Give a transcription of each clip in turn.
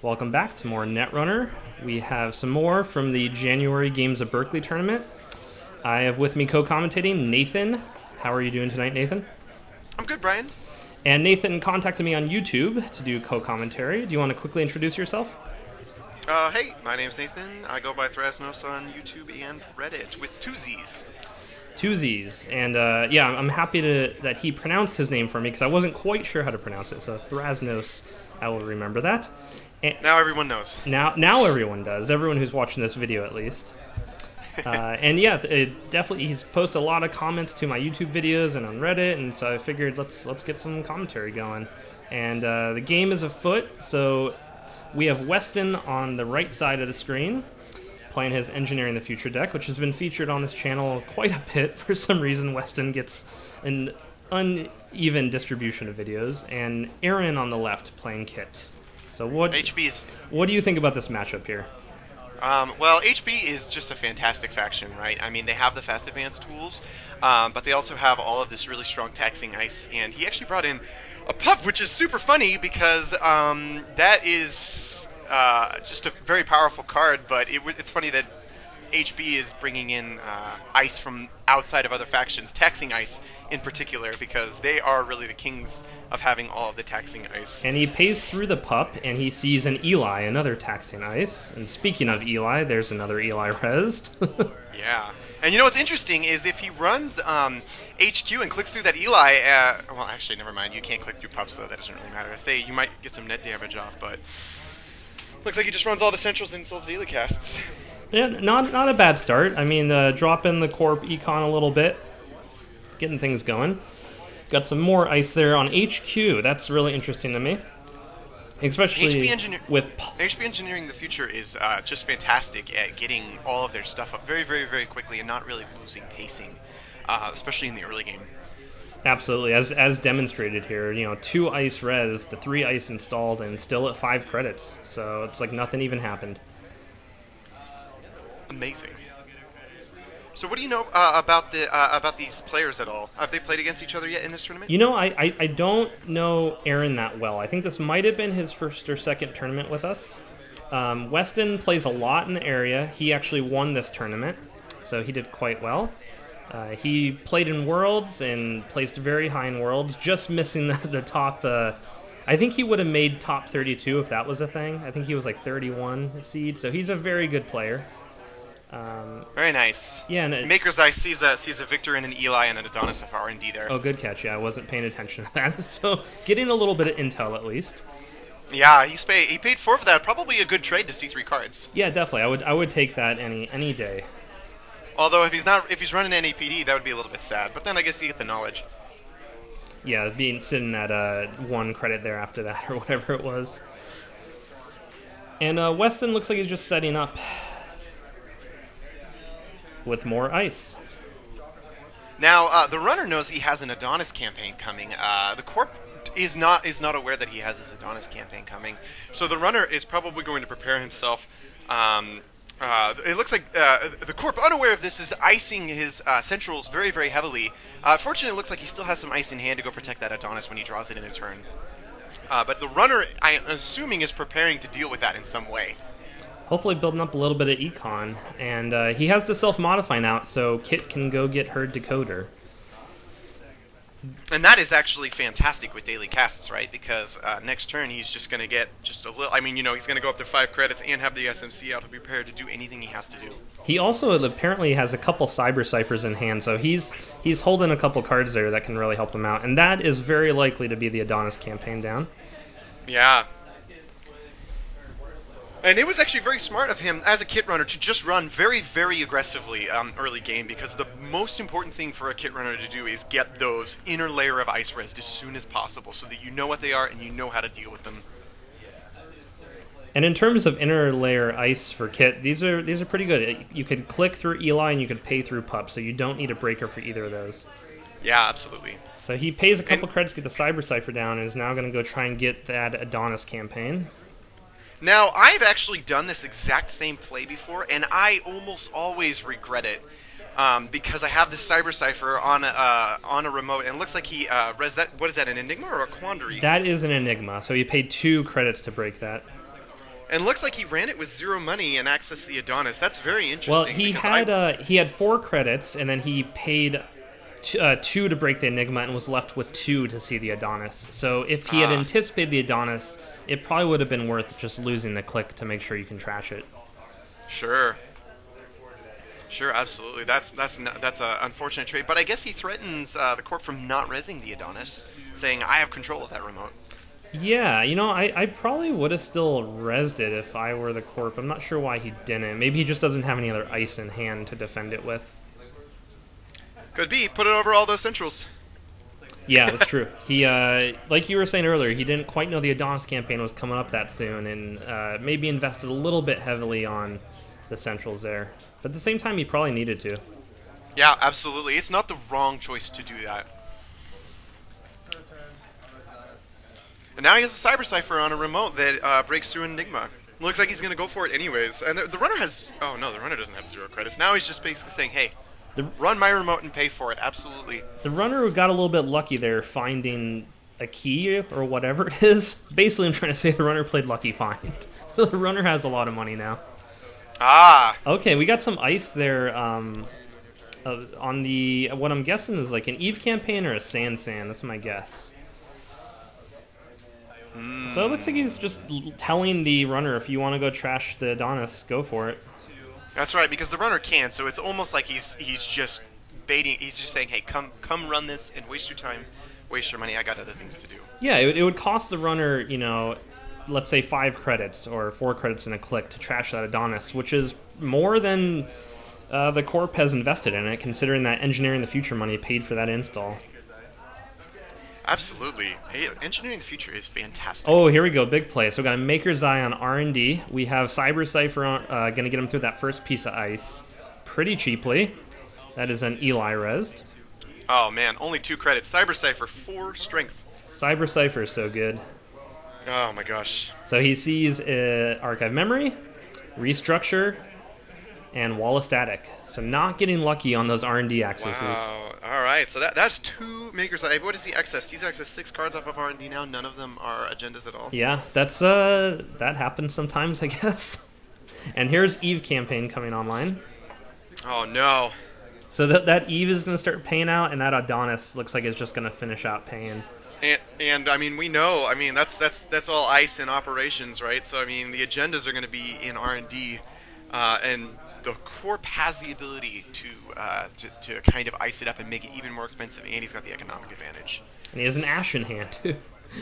Welcome back to more Netrunner. We have some more from the January Games of Berkeley tournament. I have with me co-commentating Nathan. How are you doing tonight, Nathan? I'm good, Brian. And Nathan contacted me on YouTube to do co-commentary. Do you want to quickly introduce yourself? Hey, my name's Nathan. I go by Thrasnos on YouTube and Reddit with two Z's. Two Z's. And yeah, I'm happy that he pronounced his name for me because I wasn't quite sure how to pronounce it. So Thrasnos, I will remember that. And now everyone knows. Now everyone does. Everyone who's watching this video, at least. And yeah, definitely he's posted a lot of comments to my YouTube videos and on Reddit, and so I figured let's get some commentary going. And the game is afoot, so we have Weston on the right side of the screen playing his Engineering the Future deck, which has been featured on this channel quite a bit. For some reason, Weston gets an uneven distribution of videos, and Aaron on the left playing Kit. So what do you think about this matchup here? Well, HB is just a fantastic faction, right? I mean, they have the fast advance tools, but they also have all of this really strong taxing ice, and he actually brought in a pup, which is super funny because that is just a very powerful card, but it's funny that HB is bringing in ice from outside of other factions, taxing ice in particular, because they are really the kings of having all of the taxing ice. And he pays through the pup, and he sees an Eli, another taxing ice. And speaking of Eli, there's another Eli rezzed. Yeah. And you know what's interesting is if he runs HQ and clicks through that Eli, well, actually, never mind. You can't click through pups, so that doesn't really matter. I say you might get some net damage off, but looks like he just runs all the centrals and sells daily casts. Yeah, not a bad start. I mean, dropping the Corp Econ a little bit, getting things going. Got some more ice there on HQ. That's really interesting to me. Especially with HB Engineering the Future is just fantastic at getting all of their stuff up very, very, very quickly and not really losing pacing, especially in the early game. Absolutely, as demonstrated here. 2 ice res to 3 ice installed and still at 5 credits. So it's like nothing even happened. Amazing. So what do you know about these players at all? Have they played against each other yet in this tournament? I don't know Aaron that well. I think this might have been his first or second tournament with us. Weston plays a lot in the area. He actually won this tournament, so he did quite well. He played in Worlds and placed very high in Worlds, just missing the top. I think he would have made top 32 if that was a thing. I think he was like 31 seed, so he's a very good player. Very nice. Yeah, and Maker's Eye sees a Victor and an Eli and an Adonis of R&D there. Oh, good catch. Yeah, I wasn't paying attention to that. So getting a little bit of intel at least. Yeah, he paid 4 for that. Probably a good trade to see 3 cards. Yeah, definitely. I would take that any day. Although if he's running NAPD, that would be a little bit sad. But then I guess you get the knowledge. Yeah, sitting at 1 credit there after that or whatever it was. And Weston looks like he's just setting up with more ice. Now, the runner knows he has an Adonis campaign coming. The Corp is not aware that he has his Adonis campaign coming. So the runner is probably going to prepare himself. It looks like the Corp, unaware of this, is icing his centrals very, very heavily. Fortunately, it looks like he still has some ice in hand to go protect that Adonis when he draws it in a turn. But the runner, I'm assuming, is preparing to deal with that in some way. Hopefully building up a little bit of econ. And he has the self-modify now, so Kit can go get her decoder. And that is actually fantastic with daily casts, right? Because next turn he's just going to get just a little... I mean, he's going to go up to 5 credits and have the SMC out to be prepared to do anything he has to do. He also apparently has a couple Cyber Ciphers in hand, so he's holding a couple cards there that can really help him out. And that is very likely to be the Adonis campaign down. Yeah. And it was actually very smart of him as a kit runner to just run very, very aggressively early game, because the most important thing for a kit runner to do is get those inner layer of ice res as soon as possible so that you know what they are and you know how to deal with them. And in terms of inner layer ice for Kit, these are pretty good. You could click through Eli and you could pay through Pup, so you don't need a breaker for either of those. Yeah, absolutely. So he pays a couple credits to get the Cyber Cipher down and is now going to go try and get that Adonis campaign. Now, I've actually done this exact same play before, and I almost always regret it because I have this Cyber Cipher on a remote, and it looks like he res that. What is that, an Enigma or a Quandary? That is an Enigma, so he paid 2 credits to break that. And looks like he ran it with 0 money and accessed the Adonis. That's very interesting. Well, he had 4 credits, and then he paid 2 to break the Enigma and was left with 2 to see the Adonis. So if he had anticipated the Adonis, it probably would have been worth just losing the click to make sure you can trash it. Sure. Sure, absolutely. That's an unfortunate trade. But I guess he threatens the Corp from not rezzing the Adonis, saying, I have control of that remote. Yeah, I probably would have still rezzed it if I were the Corp. I'm not sure why he didn't. Maybe he just doesn't have any other ice in hand to defend it with. Could be. Put it over all those centrals. Yeah, that's true. He, like you were saying earlier, he didn't quite know the Adonis campaign was coming up that soon, and maybe invested a little bit heavily on the centrals there. But at the same time, he probably needed to. Yeah, absolutely. It's not the wrong choice to do that. And now he has a Cyber Cipher on a remote that breaks through an Enigma. Looks like he's going to go for it anyways. And the runner has... Oh, no, the runner doesn't have 0 credits. Now he's just basically saying, hey, run my remote and pay for it. Absolutely. The runner got a little bit lucky there finding a key or whatever it is. Basically, I'm trying to say the runner played Lucky Find. So the runner has a lot of money now. Ah. Okay, we got some ice there on the... What I'm guessing is like an Eve campaign or a SanSan. That's my guess. So it looks like he's just telling the runner, if you want to go trash the Adonis, go for it. That's right, because the runner can, so it's almost like he's just baiting. He's just saying, hey, come run this and waste your time, waste your money. I got other things to do. Yeah, it would cost the runner, let's say 5 credits or 4 credits in a click to trash that Adonis, which is more than the Corp has invested in it, considering that Engineering the Future money paid for that install. Absolutely. Hey, Engineering the Future is fantastic. Oh, here we go. Big play. So we got a Maker's Eye on R&D. We have Cyber Cipher going to get him through that first piece of ice pretty cheaply. That is an Eli rezzed. Oh, man. Only 2 credits. Cyber Cipher, 4 strength. Cyber Cipher is so good. Oh, my gosh. So he sees Archive Memory, Restructure, and Wall of Static. So not getting lucky on those R&D accesses. Wow. All right. So that's 2 Makers. What is he accessed? He's accessed 6 cards off of R&D now. None of them are agendas at all. Yeah, that's that happens sometimes, I guess. And here's Eve campaign coming online. Oh, no. So that Eve is going to start paying out, and that Adonis looks like it's just going to finish out paying. And I mean, we know. I mean, that's all ice in operations, right? So I mean, the agendas are going to be in R&D, and the Corp has the ability to kind of ice it up and make it even more expensive, and he's got the economic advantage. And he has an Ash in hand too.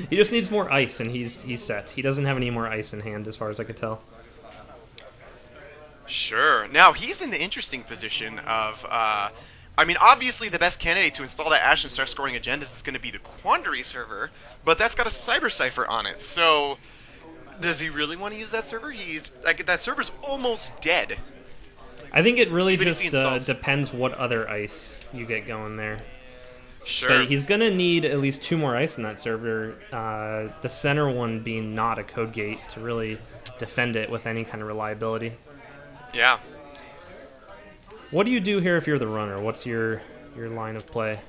He just needs more ice, and he's set. He doesn't have any more ice in hand, as far as I could tell. Sure. Now he's in the interesting position of. I mean, obviously the best candidate to install that Ash and start scoring agendas is going to be the Quandary server, but that's got a Cyber Cipher on it. So, does he really want to use that server? That server's almost dead. I think it really just depends what other ice you get going there. Sure. But he's going to need at least 2 more ice in that server, the center one being not a code gate to really defend it with any kind of reliability. Yeah. What do you do here if you're the runner? What's your line of play?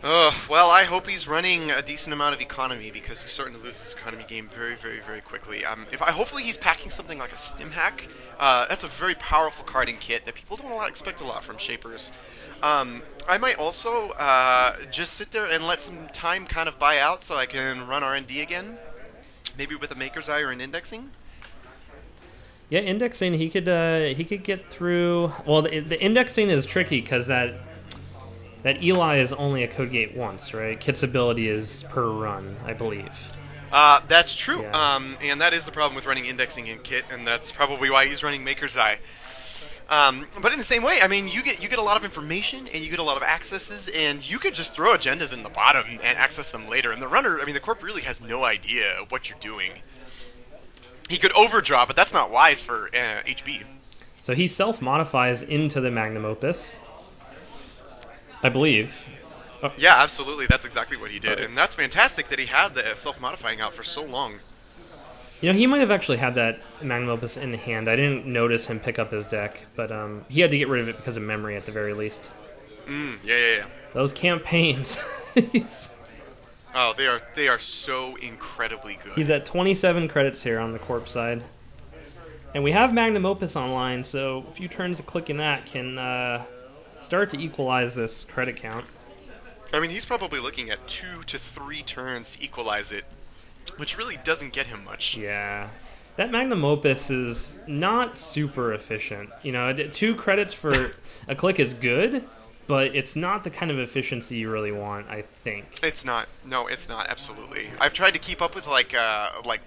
Well, I hope he's running a decent amount of economy because he's starting to lose this economy game very, very, very quickly. Hopefully he's packing something like a Stim Hack. That's a very powerful card in kit that people don't expect a lot from Shapers. I might also just sit there and let some time kind of buy out so I can run R&D again, maybe with a Maker's Eye or an Indexing. Yeah, indexing, he could get through. Well, the indexing is tricky because that Eli is only a code gate once, right? Kit's ability is per run, I believe. That's true. Yeah. And that is the problem with running indexing in Kit, and that's probably why he's running Maker's Eye. But in the same way, I mean, you get a lot of information and you get a lot of accesses, and you could just throw agendas in the bottom and access them later. And the runner, I mean, the Corp really has no idea what you're doing. He could overdraw, but that's not wise for HB. So he self-modifies into the Magnum Opus, I believe. Oh. Yeah, absolutely. That's exactly what he did. And that's fantastic that he had the self-modifying out for so long. He might have actually had that Magnum Opus in hand. I didn't notice him pick up his deck, but he had to get rid of it because of memory at the very least. Yeah. Those campaigns. Oh, they are so incredibly good. He's at 27 credits here on the Corp side. And we have Magnum Opus online, so a few turns of clicking that can start to equalize this credit count. I mean, he's probably looking at 2 to 3 turns to equalize it, which really doesn't get him much. Yeah. That Magnum Opus is not super efficient. 2 credits for a click is good, but it's not the kind of efficiency you really want, I think. It's not. No, it's not. Absolutely. I've tried to keep up with like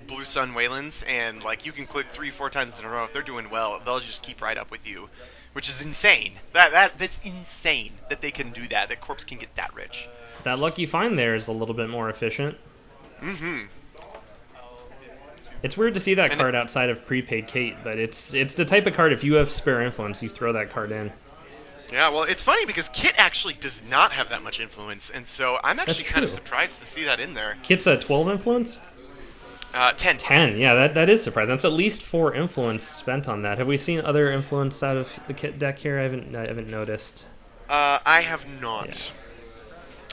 Blue Sun Waylands, and like you can click 3-4 times in a row. If they're doing well, they'll just keep right up with you, which is insane. That's insane that they can do that. That Corpse can get that rich. That Lucky Find there is a little bit more efficient. Mm-hmm. It's weird to see that card outside of Prepaid Kate, but it's the type of card, if you have spare influence, you throw that card in. Yeah, well, it's funny because Kit actually does not have that much influence, and so I'm actually kind of surprised to see that in there. Kit's a 12 influence? 10. 10, yeah, that is surprising. That's at least 4 influence spent on that. Have we seen other influence out of the Kit deck here? I haven't noticed. I have not.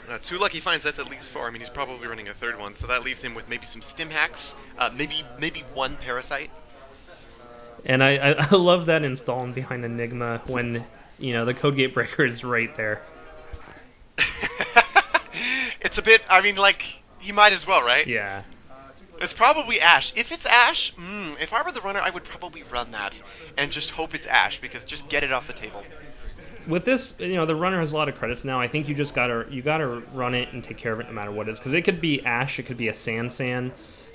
Yeah. 2 Lucky Finds, that's at least 4. I mean, he's probably running a third one, so that leaves him with maybe some Stim Hacks, maybe 1 Parasite. And I love that installing behind Enigma when, the Code Gate Breaker is right there. It's a bit, I mean, like, he might as well, right? Yeah. It's probably Ash. If it's Ash, if I were the runner, I would probably run that and just hope it's Ash, because just get it off the table. With this, the runner has a lot of credits now. I think you just gotta run it and take care of it no matter what it is, because it could be Ash, it could be a SanSan.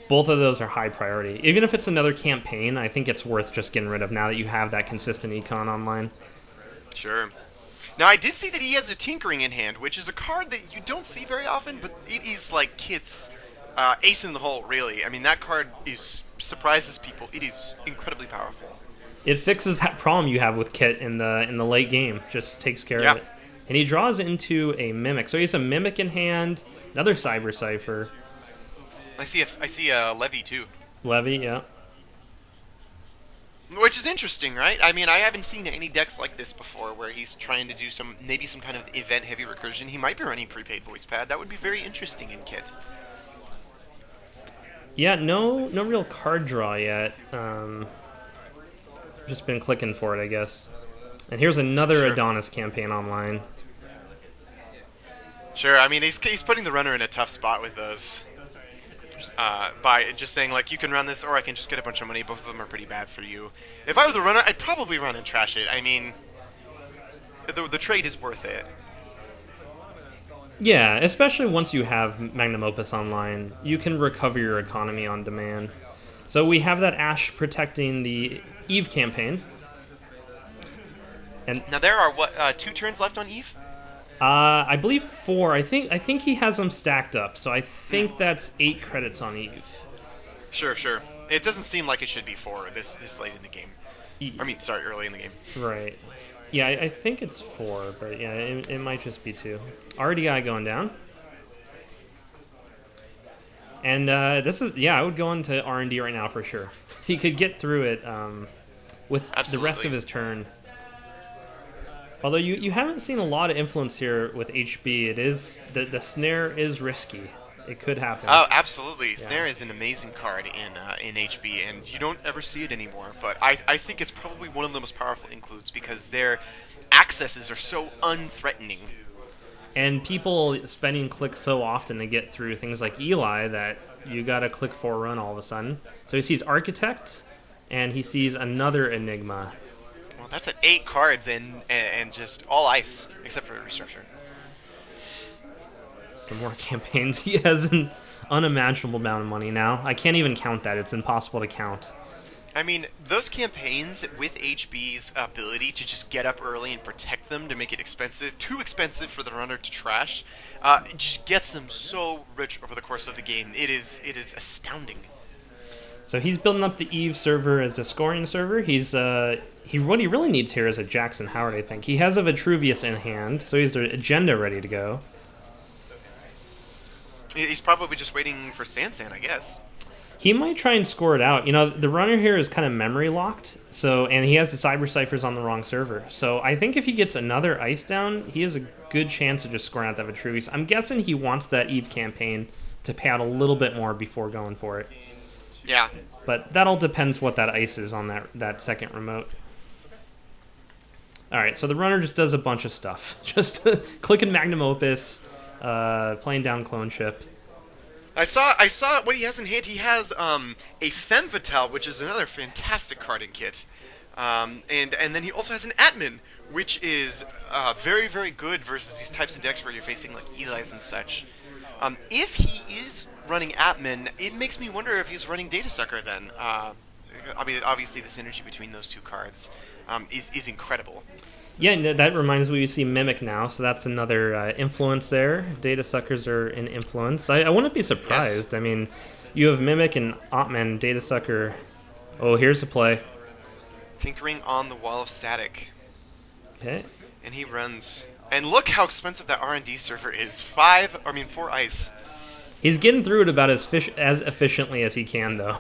Both of those are high priority. Even if it's another campaign, I think it's worth just getting rid of now that you have that consistent econ online. Sure. Now, I did see that he has a Tinkering in hand, which is a card that you don't see very often, but it is like Kit's ace in the hole, really. I mean, that card surprises people. It is incredibly powerful. It fixes that problem you have with Kit in the late game. Just takes care of it. And he draws into a Mimic. So he has a Mimic in hand, another Cyber Cipher. I see a Levy, too. Levy, yeah. Which is interesting, right? I mean, I haven't seen any decks like this before where he's trying to do maybe some kind of event-heavy recursion. He might be running Prepaid Voice Pad. That would be very interesting in Kit. Yeah, no real card draw yet. Just been clicking for it, I guess. And here's another Adonis campaign online. Sure, I mean, he's putting the runner in a tough spot with those. By just saying, like, you can run this or I can just get a bunch of money. Both of them are pretty bad for you. If I was the runner, I'd probably run and trash it. I mean, the trade is worth it. Yeah, especially once you have Magnum Opus online, you can recover your economy on demand. So we have that Ash protecting the Eve campaign. And now there are, 2 turns left on Eve? I believe 4. I think he has them stacked up, so I think that's 8 credits on Eve. Sure. It doesn't seem like it should be 4 this late in the game. I mean, sorry, early in the game. Right. Yeah, I think it's 4, but yeah, it might just be 2. RDI going down. And this is, I would go into R&D right now for sure. He could get through it with the rest of his turn. Although you haven't seen a lot of influence here with HB. It is the snare is risky. It could happen. Oh, absolutely. Yeah. Snare is an amazing card in HB, and you don't ever see it anymore. But I think it's probably one of the most powerful includes because their accesses are so unthreatening. And people spending clicks so often to get through things like Eli that you got to click 4 run all of a sudden. So he sees Architect, and he sees another Enigma. Well, that's at 8 cards and just all ice, except for a Restructure. Some more campaigns. He has an unimaginable amount of money now. I can't even count that. It's impossible to count. I mean, those campaigns with HB's ability to just get up early and protect them to make it too expensive for the runner to trash, it just gets them so rich over the course of the game. It is astounding. So he's building up the Eve server as a scoring server. What he really needs here is a Jackson Howard, I think. He has a Vitruvius in hand, so he's the agenda ready to go. He's probably just waiting for SanSan, I guess. He might try and score it out. The runner here is kind of memory locked, and he has the Cyber Ciphers on the wrong server. So I think if he gets another ice down, he has a good chance of just scoring out that Vitruvius. I'm guessing he wants that Eve campaign to pay out a little bit more before going for it. Yeah. But that all depends what that ice is on that second remote. All right, so the runner just does a bunch of stuff. Just clicking Magnum Opus, playing down Clone Ship. I saw what he has in hand. He has a Femme Fatale, which is another fantastic carding kit. And then he also has an Atman, which is very, very good versus these types of decks where you're facing like Eli's and such. If he is running Atman, it makes me wonder if he's running Data Sucker then. I mean, obviously the synergy between those two cards is incredible. Yeah, and that reminds me we see Mimic now, so that's another influence there. Data Suckers are an influence. I wouldn't be surprised. Yes. I mean, you have Mimic and Atman, Data Sucker. Oh, here's a play. Tinkering on the Wall of Static. Okay. And he runs. And look how expensive that R&D server is. 4 ice. He's getting through it about as efficiently as he can, though.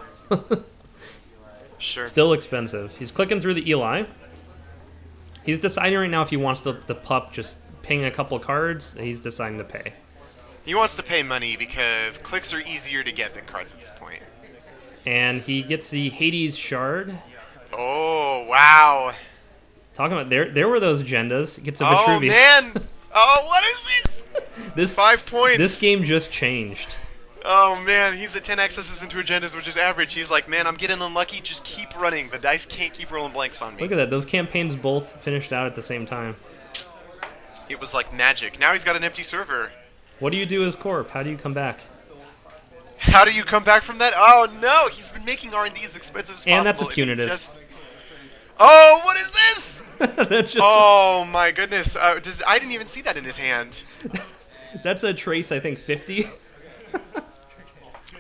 Sure. Still expensive. He's clicking through the Eli. He's deciding right now if he wants the pup just ping a couple cards. He's deciding to pay. He wants to pay money because clicks are easier to get than cards at this point. And he gets the Hades Shard. Oh, wow. Talking about, there were those agendas. Gets a Vitruvius. Oh, man. Oh, what is this? 5 points. This game just changed. Oh, man. He's at 10 accesses into agendas, which is average. He's like, man, I'm getting unlucky. Just keep running. The dice can't keep rolling blanks on me. Look at that. Those campaigns both finished out at the same time. It was like magic. Now he's got an empty server. What do you do as Corp? How do you come back? How do you come back from that? Oh, no. He's been making R&D as expensive as possible. And that's a punitive. Oh, what is this? That's just oh, my goodness. I didn't even see that in his hand. That's a Trace, I think, 50.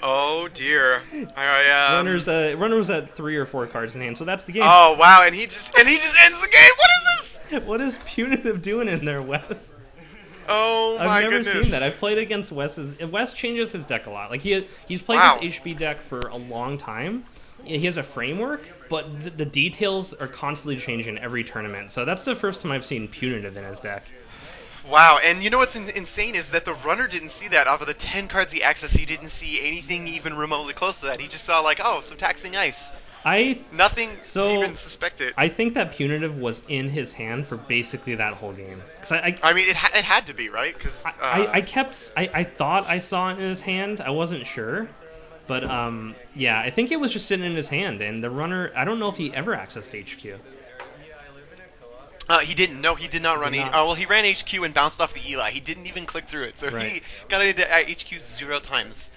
Oh, dear. Runner's at 3 or 4 cards in hand, so that's the game. Oh, wow. And he just ends the game. What is this? What is Punitive doing in there, Wes? Oh, my goodness. I've never seen that. I've played against Wes changes his deck a lot. Like he's played this HP deck for a long time. He has a framework, but the details are constantly changing every tournament. So that's the first time I've seen Punitive in his deck. Wow, and you know what's insane is that the runner didn't see that. Out of the 10 cards he accessed, he didn't see anything even remotely close to that. He just saw, like, oh, some taxing ice. Nothing to even suspect it. I think that Punitive was in his hand for basically that whole game. I mean, it had to be, right? Because I thought I saw it in his hand. I wasn't sure. But, yeah, I think it was just sitting in his hand. And the runner, I don't know if he ever accessed HQ. He didn't. No, he did not run. Well, he ran HQ and bounced off the Eli. He didn't even click through it. So he got into HQ 0 times.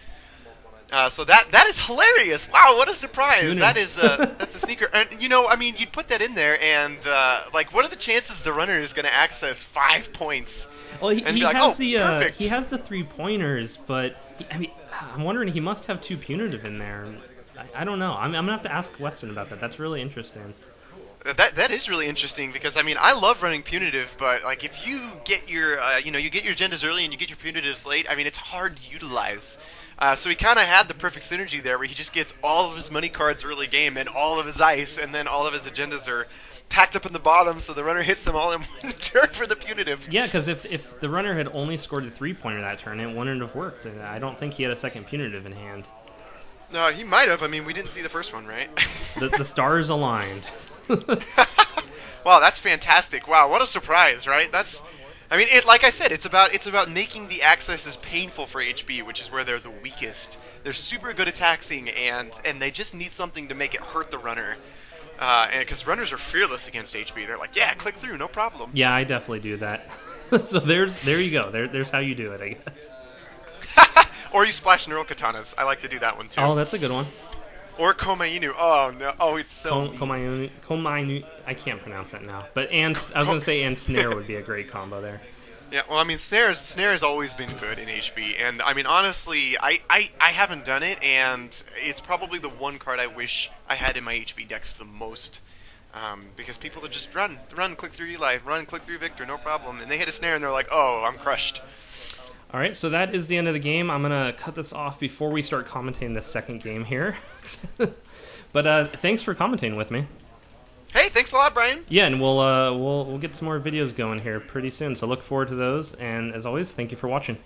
So that is hilarious. Wow, what a surprise. That's a sneaker. And, you know, I mean, you'd put that in there and, like, what are the chances the runner is going to access 5 points? Well, he has he has the 3-pointers, but, I mean, I'm wondering, he must have 2 Punitive in there. I don't know. I'm going to have to ask Weston about that. That's really interesting. That is really interesting because, I mean, I love running Punitive, but, like, if you get your, you get your agendas early and you get your Punitives late, I mean, it's hard to utilize. So he kind of had the perfect synergy there where he just gets all of his money cards early game and all of his ice, and then all of his agendas are packed up in the bottom, so the runner hits them all in one turn for the Punitive. Yeah, because if the runner had only scored a 3-pointer that turn, it wouldn't have worked. And I don't think he had a second Punitive in hand. No, he might have. I mean, we didn't see the first one, right? The stars aligned. Wow, that's fantastic. Wow, what a surprise, right? I mean, like I said, it's about making the accesses painful for HB, which is where they're the weakest. They're super good at taxing, and they just need something to make it hurt the runner. And because runners are fearless against HB, they're like, yeah, click through, no problem. Yeah, I definitely do that. So there you go. There's how you do it, I guess. Or you splash Neural Katanas. I like to do that one too. Oh, that's a good one. Or Komainu. Oh no! Oh, it's so. Komainu. I can't pronounce that now. But I was gonna say and Snare would be a great combo there. Yeah, well, I mean, Snare has always been good in HB, and I mean, honestly, I haven't done it, and it's probably the one card I wish I had in my HB decks the most, because people that just run, click through Eli, run, click through Victor, no problem, and they hit a Snare and they're like, oh, I'm crushed. All right, so that is the end of the game. I'm gonna cut this off before we start commentating the second game here. But thanks for commentating with me. Hey, thanks a lot, Brian. Yeah, and we'll get some more videos going here pretty soon. So look forward to those. And as always, thank you for watching.